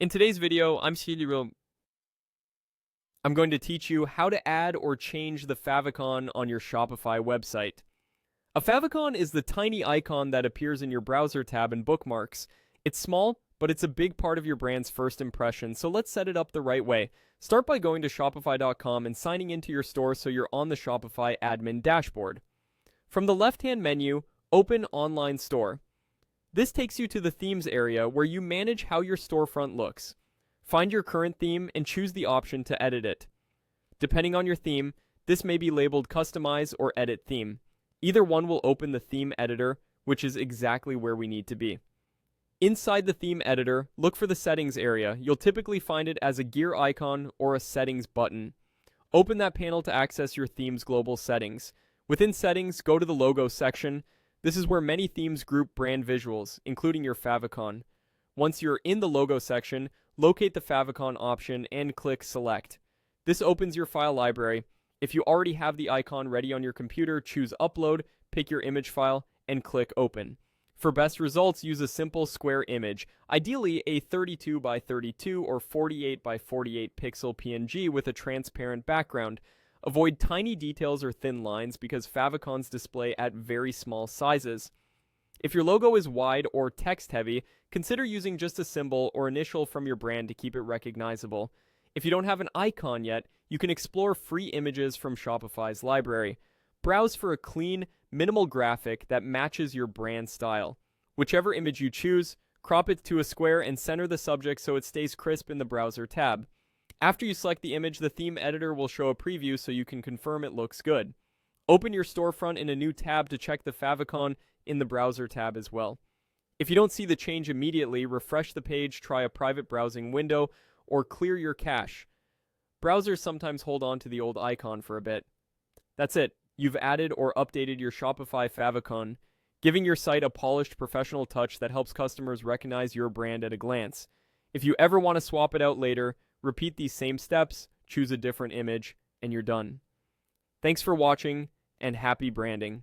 In today's video, I'm going to teach you how to add or change the favicon on your Shopify website. A favicon is the tiny icon that appears in your browser tab and bookmarks. It's small, but it's a big part of your brand's first impression, so let's set it up the right way. Start by going to shopify.com and signing into your store so you're on the Shopify admin dashboard. From the left-hand menu, open Online Store. This takes you to the Themes area where you manage how your storefront looks. Find your current theme and choose the option to edit it. Depending on your theme, this may be labeled Customize or Edit Theme. Either one will open the theme editor, which is exactly where we need to be. Inside the theme editor, look for the Settings area. You'll typically find it as a gear icon or a Settings button. Open that panel to access your theme's global settings. Within Settings, go to the Logo section. This is where many themes group brand visuals, including your favicon. Once you're in the Logo section, locate the favicon option and click Select. This opens your file library. If you already have the icon ready on your computer, choose Upload, pick your image file, and click Open. For best results, use a simple square image, ideally a 32 by 32 or 48 by 48 pixel PNG with a transparent background. Avoid tiny details or thin lines because favicons display at very small sizes. If your logo is wide or text heavy, consider using just a symbol or initial from your brand to keep it recognizable. If you don't have an icon yet, you can explore free images from Shopify's library. Browse for a clean, minimal graphic that matches your brand style. Whichever image you choose, crop it to a square and center the subject so it stays crisp in the browser tab. After you select the image, the theme editor will show a preview so you can confirm it looks good. Open your storefront in a new tab to check the favicon in the browser tab as well. If you don't see the change immediately, refresh the page, try a private browsing window, or clear your cache. Browsers sometimes hold on to the old icon for a bit. That's it. You've added or updated your Shopify favicon, giving your site a polished professional touch that helps customers recognize your brand at a glance. If you ever want to swap it out later, repeat these same steps, choose a different image, and you're done. Thanks for watching, and happy branding.